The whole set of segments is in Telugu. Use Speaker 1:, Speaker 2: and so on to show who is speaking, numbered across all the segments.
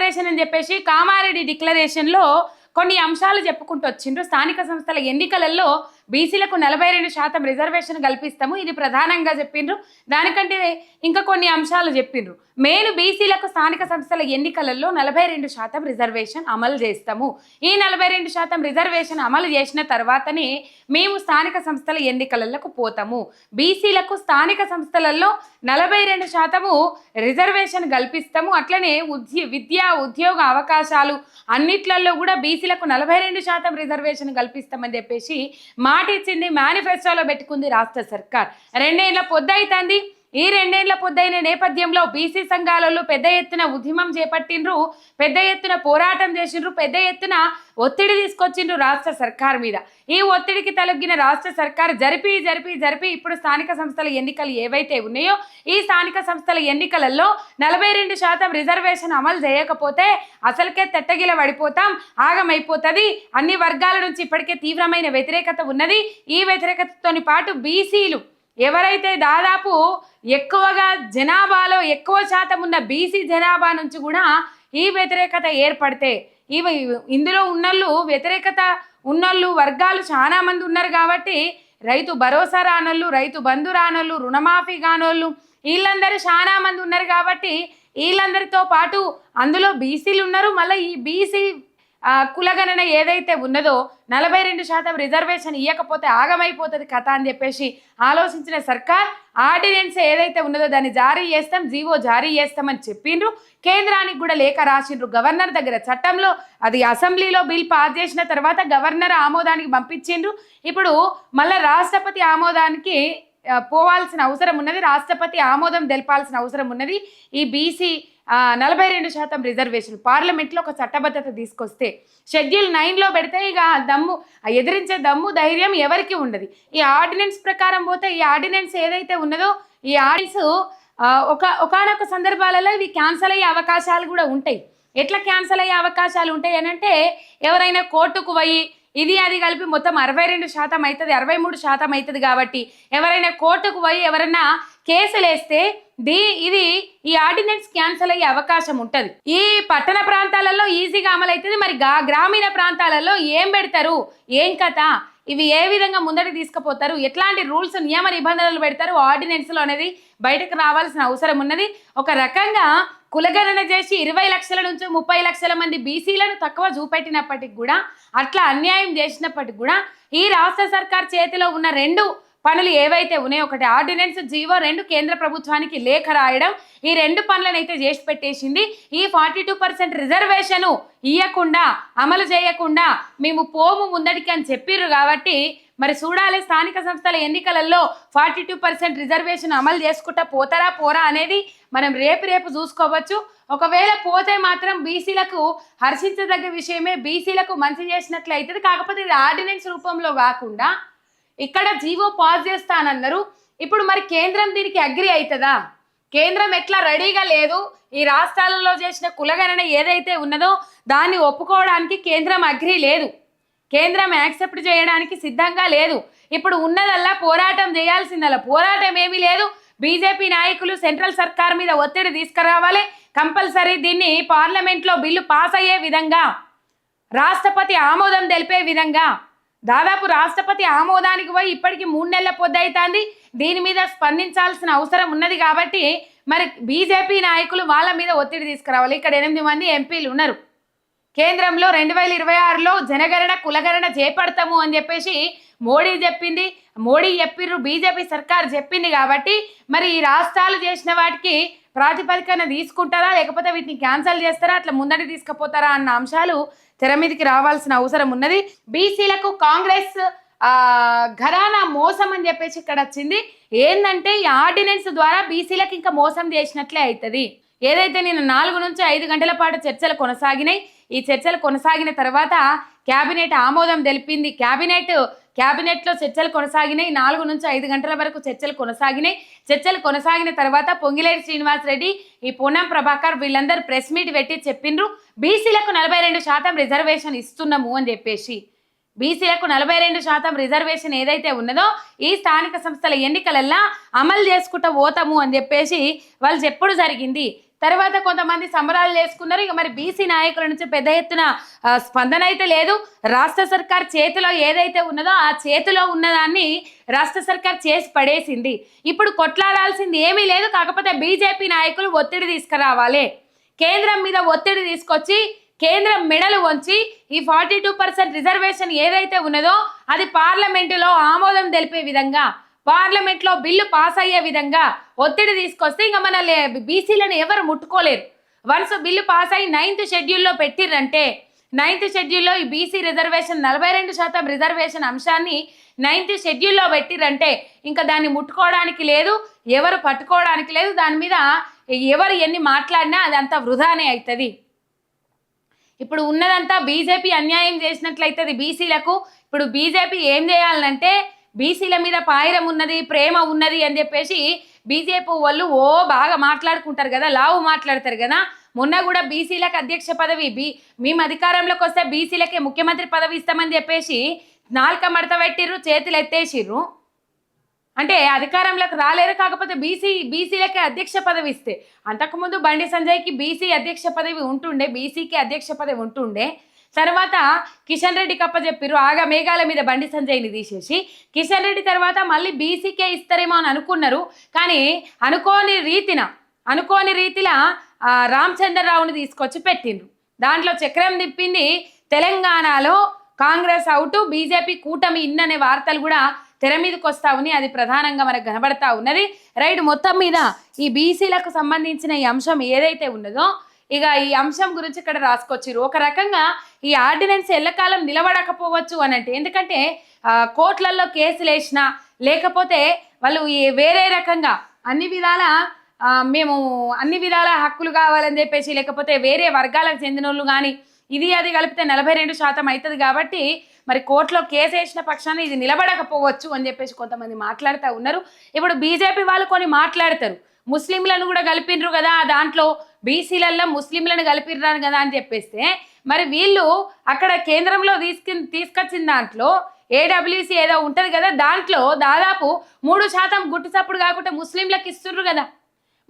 Speaker 1: డిక్లరేషన్ అని చెప్పేసి కామారెడ్డి డిక్లరేషన్లో కొన్ని అంశాలు చెప్పుకుంటూ వచ్చిండ్రు. స్థానిక సంస్థల ఎన్నికలలో బీసీలకు 42% రిజర్వేషన్ కల్పిస్తాము, ఇది ప్రధానంగా చెప్పిండ్రు. దానికంటే ఇంకా కొన్ని అంశాలు చెప్పిండ్రు. మెయిన్ బీసీలకు స్థానిక సంస్థల ఎన్నికలలో 42% రిజర్వేషన్ అమలు చేస్తాము. ఈ 42% రిజర్వేషన్ అమలు చేసిన తర్వాతనే మేము స్థానిక సంస్థల ఎన్నికలకు పోతాము. బీసీలకు స్థానిక సంస్థలలో 42% రిజర్వేషన్ కల్పిస్తాము. అట్లనే విద్యా ఉద్యోగ అవకాశాలు అన్నిట్లలో కూడా బీసీలకు 42% రిజర్వేషన్ కల్పిస్తామని చెప్పేసి మాట ఇచ్చింది. మేనిఫెస్టోలో పెట్టుకుంది రాష్ట్ర సర్కార్. 2 ఏళ్ల పొద్దైతుంది. ఈ 2 ఏళ్ల పొద్దైన నేపథ్యంలో బీసీ సంఘాలలో పెద్ద ఎత్తున ఉద్యమం చేపట్టిండ్రు, పెద్ద ఎత్తున పోరాటం చేసిండ్రు, పెద్ద ఎత్తున ఒత్తిడి తీసుకొచ్చిండ్రు రాష్ట్ర సర్కార్ మీద. ఈ ఒత్తిడికి తలొగ్గిన రాష్ట్ర సర్కార్ జరిపి ఇప్పుడు స్థానిక సంస్థల ఎన్నికలు ఏవైతే ఉన్నాయో ఈ స్థానిక సంస్థల ఎన్నికలలో 42% రిజర్వేషన్ అమలు చేయకపోతే అసలుకే తెట్టగిల పడిపోతాం, ఆగమైపోతుంది. అన్ని వర్గాల నుంచి ఇప్పటికే తీవ్రమైన వ్యతిరేకత ఉన్నది. ఈ వ్యతిరేకతతోని పాటు బీసీలు ఎవరైతే దాదాపు ఎక్కువగా జనాభాలో ఎక్కువ శాతం ఉన్న బీసీ జనాభా నుంచి కూడా ఈ వ్యతిరేకత ఏర్పడితే ఇందులో ఉన్నోళ్ళు వ్యతిరేకత ఉన్నోళ్ళు వర్గాలు చాలా మంది ఉన్నారు. కాబట్టి రైతు భరోసా రానోళ్ళు, రైతు బంధు రానోళ్ళు, రుణమాఫీ కానోళ్ళు వీళ్ళందరూ చాలా మంది ఉన్నారు. కాబట్టి వీళ్ళందరితో పాటు అందులో బీసీలు ఉన్నారు. మళ్ళీ ఈ బీసీ కులగణన ఏదైతే ఉన్నదో 42% రిజర్వేషన్ ఇవ్వకపోతే ఆగమైపోతుంది కథ అని చెప్పేసి ఆలోచించిన సర్కార్ ఆర్డినెన్స్ ఏదైతే ఉన్నదో దాన్ని జారీ చేస్తాం, జీవో జారీ చేస్తామని చెప్పిండ్రు. కేంద్రానికి కూడా లేఖ రాసిండ్రు గవర్నర్ దగ్గర. చట్టంలో అది అసెంబ్లీలో బిల్ పాస్ చేసిన తర్వాత గవర్నర్ ఆమోదానికి పంపించిండ్రు. ఇప్పుడు మళ్ళీ రాష్ట్రపతి ఆమోదానికి పోవాల్సిన అవసరం ఉన్నది, రాష్ట్రపతి ఆమోదం తెలపాల్సిన అవసరం ఉన్నది. ఈ బీసీ 42% రిజర్వేషన్ పార్లమెంట్లో ఒక చట్టబద్ధత తీసుకొస్తే షెడ్యూల్ 9లో పెడితే ఇక దమ్ము ఎదిరించే దమ్ము ధైర్యం ఎవరికి ఉండదు. ఈ ఆర్డినెన్స్ ప్రకారం పోతే ఈ ఆర్డినెన్స్ ఏదైతే ఉన్నదో ఈ ఆర్డినెన్స్ ఒకనొక సందర్భాలలో ఇవి క్యాన్సల్ అయ్యే అవకాశాలు కూడా ఉంటాయి. ఎట్లా క్యాన్సల్ అయ్యే అవకాశాలు ఉంటాయి అని అంటే ఎవరైనా కోర్టుకు పోయి ఇది అది కలిపి మొత్తం 62% అవుతుంది, 63% అవుతుంది. కాబట్టి ఎవరైనా కోర్టుకు పోయి ఎవరైనా కేసులు వేస్తే ఇది ఈ ఆర్డినెన్స్ క్యాన్సల్ అయ్యే అవకాశం ఉంటుంది. ఈ పట్టణ ప్రాంతాలలో ఈజీగా అమలవుతుంది. మరి గ్రామీణ ప్రాంతాలలో ఏం పెడతారు, ఏం కథ, ఇవి ఏ విధంగా ముందరికి తీసుకుపోతారు, ఎట్లాంటి రూల్స్ నియమ నిబంధనలు పెడతారు ఆర్డినెన్స్లో అనేది బయటకు రావాల్సిన అవసరం ఉన్నది. ఒక రకంగా కులగణన చేసి 20 లక్షల నుంచి 30 లక్షల మంది బీసీలను తక్కువ చూపెట్టినప్పటికి కూడా, అట్లా అన్యాయం చేసినప్పటికి కూడా ఈ రాష్ట్ర సర్కార్ చేతిలో ఉన్న 2 పనులు ఏవైతే ఉన్నాయో, ఒకటి ఆర్డినెన్స్, జీవో, 2 కేంద్ర ప్రభుత్వానికి లేఖ రాయడం, ఈ 2 పనులను అయితే చేసి పెట్టేసింది. ఈ 42% రిజర్వేషను ఇవ్వకుండా అమలు చేయకుండా మేము పోము ముందడికి అని చెప్పిర్రు. కాబట్టి మరి చూడాలి స్థానిక సంస్థల ఎన్నికలలో 42% రిజర్వేషన్ అమలు చేసుకుంటా పోతారా పోరా అనేది మనం రేపు చూసుకోవచ్చు. ఒకవేళ పోతే మాత్రం బీసీలకు హర్షించదగ్గ విషయమే, బీసీలకు మంచి చేసినట్లు అవుతుంది. కాకపోతే ఇది ఆర్డినెన్స్ రూపంలో కాకుండా ఇక్కడ జీవో పాస్ చేస్తానన్నారు. ఇప్పుడు మరి కేంద్రం దీనికి అగ్రి అవుతుందా? కేంద్రం ఎట్లా రెడీగా లేదు. ఈ రాష్ట్రాలలో చేసిన కులగణన ఏదైతే ఉన్నదో దాన్ని ఒప్పుకోవడానికి కేంద్రం అగ్రి లేదు, కేంద్రం యాక్సెప్ట్ చేయడానికి సిద్ధంగా లేదు. ఇప్పుడు ఉన్నదల్లా పోరాటం చేయాల్సిందల్లా పోరాటం ఏమీ లేదు. బీజేపీ నాయకులు సెంట్రల్ సర్కార్ మీద ఒత్తిడి తీసుకురావాలి. కంపల్సరీ దీన్ని పార్లమెంట్లో బిల్లు పాస్ అయ్యే విధంగా, రాష్ట్రపతి ఆమోదం తెలిపే విధంగా, దాదాపు రాష్ట్రపతి ఆమోదానికి పోయి ఇప్పటికీ 3 నెలల పొద్దవుతుంది. దీని మీద స్పందించాల్సిన అవసరం ఉన్నది. కాబట్టి మరి బీజేపీ నాయకులు వాళ్ళ మీద ఒత్తిడి తీసుకురావాలి. ఇక్కడ 8 మంది ఎంపీలు ఉన్నారు. కేంద్రంలో 2026లో జనగణన కులగణన చేపడతాము అని చెప్పేసి మోడీ చెప్పిర్రు, బీజేపీ సర్కార్ చెప్పింది. కాబట్టి మరి ఈ రాష్ట్రాలు చేసిన వాటికి ప్రాతిపదికన తీసుకుంటారా లేకపోతే వీటిని క్యాన్సల్ చేస్తారా, అట్లా ముందడి తీసుకుపోతారా అన్న అంశాలు తెర మీదకి రావాల్సిన అవసరం ఉన్నది. బీసీలకు కాంగ్రెస్ ఘరానా మోసం అని చెప్పేసి ఇక్కడ వచ్చింది. ఏంటంటే ఈ ఆర్డినెన్స్ ద్వారా బీసీలకు ఇంకా మోసం చేసినట్లే అవుతుంది. ఏదైతే నేను 4 నుంచి 5 గంటల పాటు చర్చలు కొనసాగినాయి. ఈ చర్చలు కొనసాగిన తర్వాత క్యాబినెట్ ఆమోదం తెలిపింది. క్యాబినెట్లో చర్చలు కొనసాగినాయి. 4 నుంచి 5 గంటల వరకు చర్చలు కొనసాగినాయి. చర్చలు కొనసాగిన తర్వాత పొంగిలేటి శ్రీనివాస్ రెడ్డి, ఈ పొన్నం ప్రభాకర్ వీళ్ళందరూ ప్రెస్ మీట్ పెట్టి చెప్పిండ్రు బీసీలకు 42% రిజర్వేషన్ ఇస్తున్నాము అని చెప్పేసి. బీసీలకు 42% రిజర్వేషన్ ఏదైతే ఉన్నదో ఈ స్థానిక సంస్థల ఎన్నికలల్లా అమలు చేసుకుంటూ పోతాము అని చెప్పేసి వాళ్ళు చెప్పుడు జరిగింది. తర్వాత కొంతమంది సంబరాలు చేసుకున్నారు. ఇక మరి బీసీ నాయకుల నుంచి పెద్ద ఎత్తున స్పందన అయితే లేదు. రాష్ట్ర సర్కార్ చేతిలో ఏదైతే ఉన్నదో ఆ చేతిలో ఉన్నదాన్ని రాష్ట్ర సర్కార్ చేసి పడేసింది. ఇప్పుడు కొట్లాడాల్సింది ఏమీ లేదు. కాకపోతే బీజేపీ నాయకులు ఒత్తిడి తీసుకురావాలి, కేంద్రం మీద ఒత్తిడి తీసుకొచ్చి కేంద్రం మెడలు వంచి ఈ 42% రిజర్వేషన్ ఏదైతే ఉన్నదో అది పార్లమెంటులో ఆమోదం తెలిపే విధంగా, పార్లమెంట్లో బిల్లు పాస్ అయ్యే విధంగా ఒత్తిడి తీసుకొస్తే ఇంకా మన బీసీలను ఎవరు ముట్టుకోలేరు. వన్స్ బిల్లు పాస్ అయ్యి 9th షెడ్యూల్లో పెట్టిర్రంటే 9th షెడ్యూల్లో ఈ బీసీ రిజర్వేషన్ 42% రిజర్వేషన్ అంశాన్ని 9th షెడ్యూల్లో పెట్టిర్రంటే ఇంకా దాన్ని ముట్టుకోవడానికి లేదు, ఎవరు పట్టుకోవడానికి లేదు. దాని మీద ఎవరు ఎన్ని మాట్లాడినా అదంతా వృధానే అవుతుంది. ఇప్పుడు ఉన్నదంతా బీజేపీ అన్యాయం చేసినట్లయితుంది బీసీలకు. ఇప్పుడు బీజేపీ ఏం చేయాలంటే బీసీల మీద పాయిరం ఉన్నది, ప్రేమ ఉన్నది అని చెప్పేసి బీజేపీ వాళ్ళు బాగా మాట్లాడుకుంటారు కదా, లావు మాట్లాడతారు కదా. మొన్న కూడా బీసీలకు అధ్యక్ష పదవి, మేము అధికారంలోకి వస్తే బీసీలకే ముఖ్యమంత్రి పదవి ఇస్తామని చెప్పేసి నాలుక మడత పెట్టిర్రు, చేతులు ఎత్తేసిర్రు. అంటే అధికారంలోకి రాలేరు, కాకపోతే బీసీలకే అధ్యక్ష పదవి ఇస్తే. అంతకుముందు బండి సంజయ్కి బీసీ అధ్యక్ష పదవి ఉంటుండే, బీసీకి అధ్యక్ష పదవి ఉంటుండే. తర్వాత కిషన్ రెడ్డికి అప్పచెప్పిర్రు, ఆగా మేఘాల మీద బండి సంజయ్ని తీసేసి. కిషన్ రెడ్డి తర్వాత మళ్ళీ బీసీకే ఇస్తారేమో అని అనుకున్నారు. కానీ అనుకోని రీతిలా రామచంద్రరావుని తీసుకొచ్చి పెట్టిండ్రు. దాంట్లో చక్రం తిప్పింది తెలంగాణలో కాంగ్రెస్ అవుట్, బీజేపీ కూటమి ఇన్ననే వార్తలు కూడా తెర మీదకి వస్తా ఉన్నాయి. అది ప్రధానంగా మనకు కనబడతా ఉన్నది. రైట్, మొత్తం మీద ఈ బీసీలకు సంబంధించిన ఈ అంశం ఏదైతే ఉన్నదో ఇక ఈ అంశం గురించి ఇక్కడ రాసుకొచ్చిరు. ఒక రకంగా ఈ ఆర్డినెన్స్ ఎల్లకాలం నిలబడకపోవచ్చు అని అంటే, ఎందుకంటే కోర్టులలో కేసులు వేసినా లేకపోతే వాళ్ళు వేరే రకంగా మేము అన్ని విధాల హక్కులు కావాలని చెప్పేసి, లేకపోతే వేరే వర్గాలకు చెందిన వాళ్ళు కానీ ఇది అది కలిపితే 42% అవుతుంది. కాబట్టి మరి కోర్టులో కేసు వేసిన పక్షాన ఇది నిలబడకపోవచ్చు అని చెప్పేసి కొంతమంది మాట్లాడుతూ ఉన్నారు. ఇప్పుడు బీజేపీ వాళ్ళు కొన్ని మాట్లాడతారు, ముస్లింలను కూడా కలిపినరు కదా, దాంట్లో బీసీలలో ముస్లింలను కలిపిర్రాను కదా అని చెప్పేస్తే, మరి వీళ్ళు అక్కడ కేంద్రంలో తీసుకొచ్చిన దాంట్లో ఏడబ్ల్యూసీ ఏదో ఉంటుంది కదా, దాంట్లో దాదాపు 3% గుట్టు చప్పుడు కాకుండా ముస్లింలకు ఇస్తున్నారు కదా.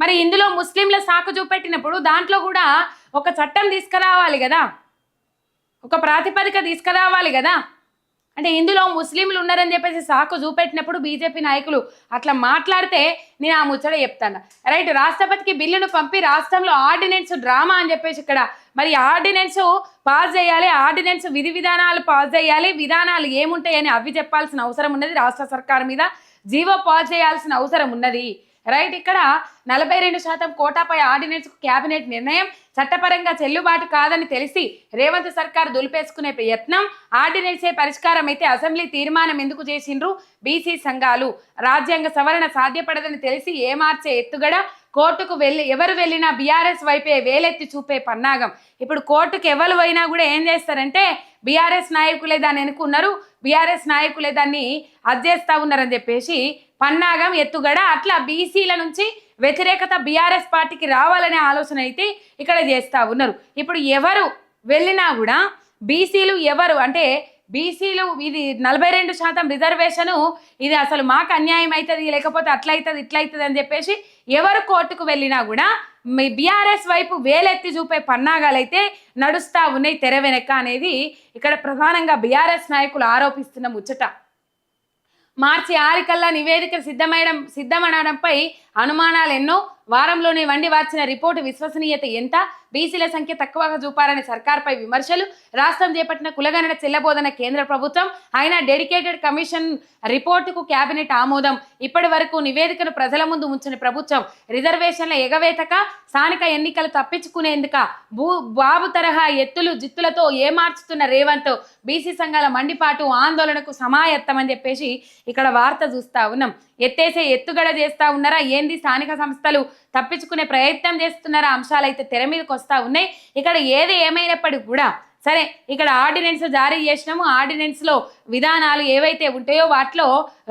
Speaker 1: మరి ఇందులో ముస్లింల సాకు చూపెట్టినప్పుడు దాంట్లో కూడా ఒక చట్టం తీసుకురావాలి కదా, ఒక ప్రాతిపదిక తీసుకురావాలి కదా. అంటే ఇందులో ముస్లింలు ఉన్నారని చెప్పేసి సాకు చూపెట్టినప్పుడు బీజేపీ నాయకులు అట్లా మాట్లాడితే నేను ఆ ముచ్చట చెప్తాను. రైట్, రాష్ట్రపతికి బిల్లును పంపి రాష్ట్రంలో ఆర్డినెన్స్ డ్రామా అని చెప్పేసి ఇక్కడ మరి ఆర్డినెన్స్ పాస్ చేయాలి, ఆర్డినెన్స్ విధి విధానాలు పాస్ చేయాలి, విధానాలు ఏముంటాయని అవి చెప్పాల్సిన అవసరం ఉన్నది. రాష్ట్ర సర్కార్ మీద జీవో పాస్ చేయాల్సిన అవసరం ఉన్నది. రైట్, ఇక్కడ 42% కోటాపై ఆర్డినెన్స్ క్యాబినెట్ నిర్ణయం చట్టపరంగా చెల్లుబాటు కాదని తెలిసి రేవంత్ సర్కార్ దులిపేసుకునే ప్రయత్నం, ఆర్డినెన్సే పరిష్కారం అయితే అసెంబ్లీ తీర్మానం ఎందుకు చేసిండ్రు బీసీ సంఘాలు, రాజ్యాంగ సవరణ సాధ్యపడదని తెలిసి ఏమార్చే ఎత్తుగడ, కోర్టుకు ఎవరు వెళ్ళినా బీఆర్ఎస్ వైపే వేలెత్తి చూపే పన్నాగం. ఇప్పుడు కోర్టుకు ఎవరు పోయినా కూడా ఏం చేస్తారంటే బీఆర్ఎస్ నాయకులే దాన్ని ఎన్నుకున్నారు, బీఆర్ఎస్ నాయకులే దాన్ని అధ్యేస్తా ఉన్నారని చెప్పేసి పన్నాగం ఎత్తుగడ. అట్లా బీసీల నుంచి వ్యతిరేకత బీఆర్ఎస్ పార్టీకి రావాలనే ఆలోచన అయితే ఇక్కడ చేస్తూ ఉన్నారు. ఇప్పుడు ఎవరు వెళ్ళినా కూడా బీసీలు ఎవరు అంటే బీసీలు ఇది 42% రిజర్వేషను, ఇది అసలు మాకు అన్యాయం అవుతుంది, లేకపోతే అట్లయితుంది ఇట్లయితుంది అని చెప్పేసి ఎవరు కోర్టుకు వెళ్ళినా కూడా బీఆర్ఎస్ వైపు వేలెత్తి చూపే పన్నాగాలైతే నడుస్తూ ఉన్నాయి తెర వెనక అనేది ఇక్కడ ప్రధానంగా బీఆర్ఎస్ నాయకులు ఆరోపిస్తున్న ముచ్చట. మార్చి 6 కల్లా నివేదిక సిద్ధమనడంపై అనుమానాలు ఎన్నో, వారంలోనే వండి వార్చిన రిపోర్టు విశ్వసనీయత ఎంత, బీసీల సంఖ్య తక్కువగా చూపారనే సర్కార్పై విమర్శలు, రాష్ట్రం చేపట్టిన కులగణన చెల్లబోదన్న కేంద్ర ప్రభుత్వం, అయినా డెడికేటెడ్ కమిషన్ రిపోర్టుకు కేబినెట్ ఆమోదం, ఇప్పటి వరకు నివేదికను ప్రజల ముందు ఉంచిన ప్రభుత్వం, రిజర్వేషన్ల ఎగవేతక, స్థానిక ఎన్నికలు తప్పించుకునేందుక, బాబు తరహా జిత్తులతో ఏమార్చుతున్న రేవంత్, బీసీ సంఘాల మండిపాటు ఆందోళనకు సమాయత్తమని చెప్పేసి ఇక్కడ వార్త చూస్తా ఉన్నాం. ఎత్తుగడ చేస్తా ఉన్నారా ఏంది, స్థానిక సంస్థలు తప్పించుకునే ప్రయత్నం చేస్తున్నారా అంశాలు అయితే తెర మీదకి వస్తూ ఉన్నాయి. ఇక్కడ ఏది ఏమైనప్పటికీ కూడా సరే, ఇక్కడ ఆర్డినెన్స్ జారీ చేసినాము, ఆర్డినెన్స్లో విధానాలు ఏవైతే ఉంటాయో వాటిలో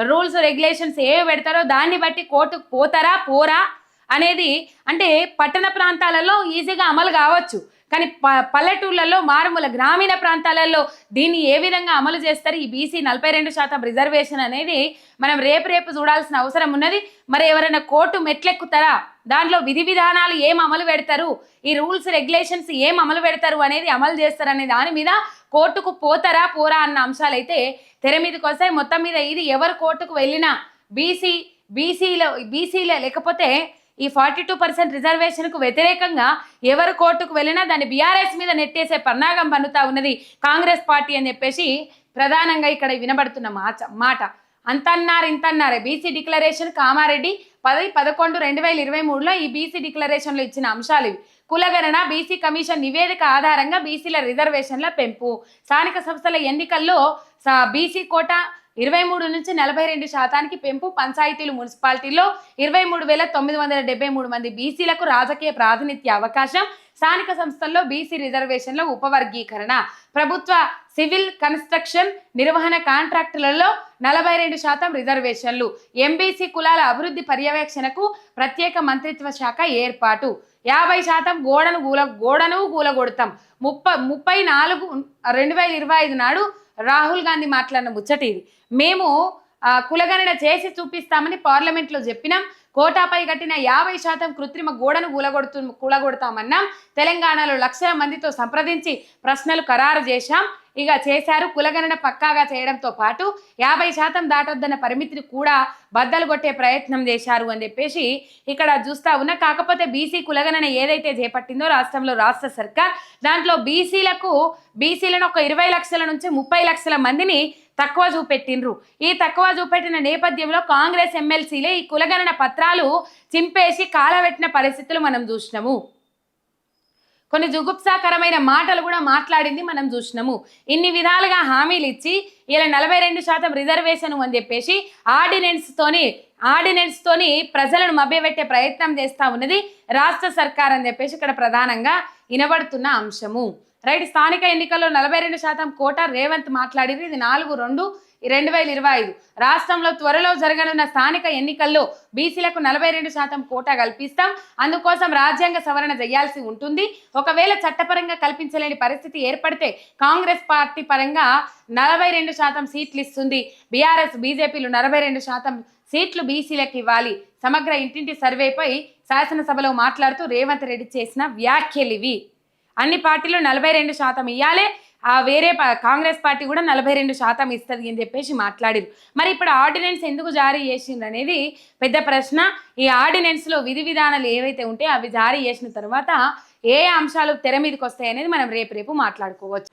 Speaker 1: రూల్స్ రెగ్యులేషన్స్ ఏవి పెడతారో దాన్ని బట్టి కోర్టుకు పోతారా పోరా అనేది అంటే పట్టణ ప్రాంతాలలో ఈజీగా అమలు కావచ్చు, కానీ పల్లెటూళ్ళల్లో మారుమూల గ్రామీణ ప్రాంతాలలో దీన్ని ఏ విధంగా అమలు చేస్తారు ఈ బీసీ 42% రిజర్వేషన్ అనేది మనం రేపు చూడాల్సిన అవసరం ఉన్నది. మరి ఎవరైనా కోర్టు మెట్లెక్కుతారా, దాంట్లో విధి విధానాలు ఏం అమలు పెడతారు, ఈ రూల్స్ రెగ్యులేషన్స్ ఏం అమలు పెడతారు అనేది అమలు చేస్తారనే దాని మీద కోర్టుకు పోతారా పోరా అన్న అంశాలు అయితే తెర మీదకి వస్తాయి. మొత్తం మీద ఇది ఎవరు కోర్టుకు వెళ్ళినా బీసీలో లేకపోతే ఈ 42% రిజర్వేషన్కు వ్యతిరేకంగా ఎవరు కోర్టుకు వెళ్ళినా దాన్ని బీఆర్ఎస్ మీద నెట్టేసే పన్నాగం పన్నుతా ఉన్నది కాంగ్రెస్ పార్టీ అని చెప్పేసి ప్రధానంగా ఇక్కడ వినబడుతున్న మాట. అంతన్నారు ఇంతన్నారే బీసీ డిక్లరేషన్ కామారెడ్డి 10/11/2023లో ఈ బీసీ డిక్లరేషన్లో ఇచ్చిన అంశాలు ఇవి. కులగణన, బీసీ కమిషన్ నివేదిక ఆధారంగా బీసీల రిజర్వేషన్ల పెంపు, స్థానిక సంస్థల ఎన్నికల్లో బీసీ కోటా 23 నుంచి 42% పెంపు, పంచాయతీలు మున్సిపాలిటీల్లో 23,973 మంది బీసీలకు రాజకీయ ప్రాతినిధ్య అవకాశం, స్థానిక సంస్థల్లో బీసీ రిజర్వేషన్ల ఉపవర్గీకరణ, ప్రభుత్వ సివిల్ కన్స్ట్రక్షన్ నిర్వహణ కాంట్రాక్టులలో 42% రిజర్వేషన్లు, ఎంబీసీ కులాల అభివృద్ధి పర్యవేక్షణకు ప్రత్యేక మంత్రిత్వ శాఖ ఏర్పాటు, 50% గోడను కూలగొడతాం, 34/2025 నాడు రాహుల్ గాంధీ మాట్లాడిన ముచ్చట ఇది. మేము కులగణన చేసి చూపిస్తామని పార్లమెంట్లో చెప్పినాం. కోటాపై కట్టిన 50% కృత్రిమ గోడను కూలగొడతామన్నాం. తెలంగాణలో లక్షల మందితో సంప్రదించి ప్రశ్నలు ఖరారు చేశారు. కులగణన పక్కాగా చేయడంతో పాటు 50% దాటొద్దన్న పరిమితిని కూడా బద్దలు కొట్టే ప్రయత్నం చేశారు అని చెప్పేసి ఇక్కడ చూస్తా ఉన్నా. కాకపోతే బీసీ కులగణన ఏదైతే చేపట్టిందో రాష్ట్రంలో రాష్ట్ర సర్కార్, దాంట్లో బీసీలను ఒక 20 లక్షల నుంచి 30 లక్షల మందిని తక్కువ చూపెట్టిండ్రు. ఈ తక్కువ చూపెట్టిన నేపథ్యంలో కాంగ్రెస్ ఎమ్మెల్సీలే ఈ కులగణన పత్రాలు చింపేసి కాలబెట్టిన పరిస్థితులు మనం చూసినాము. కొన్ని జుగుప్సాకరమైన మాటలు కూడా మాట్లాడింది మనం చూసినాము. ఇన్ని విధాలుగా హామీలు ఇచ్చి ఇలా 42% రిజర్వేషన్ అని చెప్పేసి ఆర్డినెన్స్ తోని ప్రజలను మభ్యపెట్టే ప్రయత్నం చేస్తా ఉన్నది రాష్ట్ర సర్కార్ అని చెప్పేసి ఇక్కడ ప్రధానంగా వినబడుతున్న అంశము. రైట్, స్థానిక ఎన్నికల్లో 42% కోటా రేవంత్ మాట్లాడింది. ఇది 4/2/2025. రాష్ట్రంలో త్వరలో జరగనున్న స్థానిక ఎన్నికల్లో బీసీలకు 42% కోటా కల్పిస్తాం. అందుకోసం రాజ్యాంగ సవరణ చేయాల్సి ఉంటుంది. ఒకవేళ చట్టపరంగా కల్పించలేని పరిస్థితి ఏర్పడితే కాంగ్రెస్ పార్టీ పరంగా 42% సీట్లు ఇస్తుంది. బీఆర్ఎస్ బీజేపీలు 42% సీట్లు బీసీలకు ఇవ్వాలి. సమగ్ర ఇంటింటి సర్వేపై శాసనసభలో మాట్లాడుతూ రేవంత్ రెడ్డి చేసిన వ్యాఖ్యలు ఇవి. అన్ని పార్టీలు 42% ఇవ్వాలి, వేరే కాంగ్రెస్ పార్టీ కూడా 42% ఇస్తుంది అని చెప్పేసి మాట్లాడారు. మరి ఇప్పుడు ఆర్డినెన్స్ ఎందుకు జారీ చేసిండ్రు అనేది పెద్ద ప్రశ్న. ఈ ఆర్డినెన్స్లో విధి విధానాలు ఏవైతే ఉంటే అవి జారీ చేసిన తర్వాత ఏ అంశాలు తెర మీదకి వస్తాయి అనేది మనం రేపు మాట్లాడుకోవచ్చు.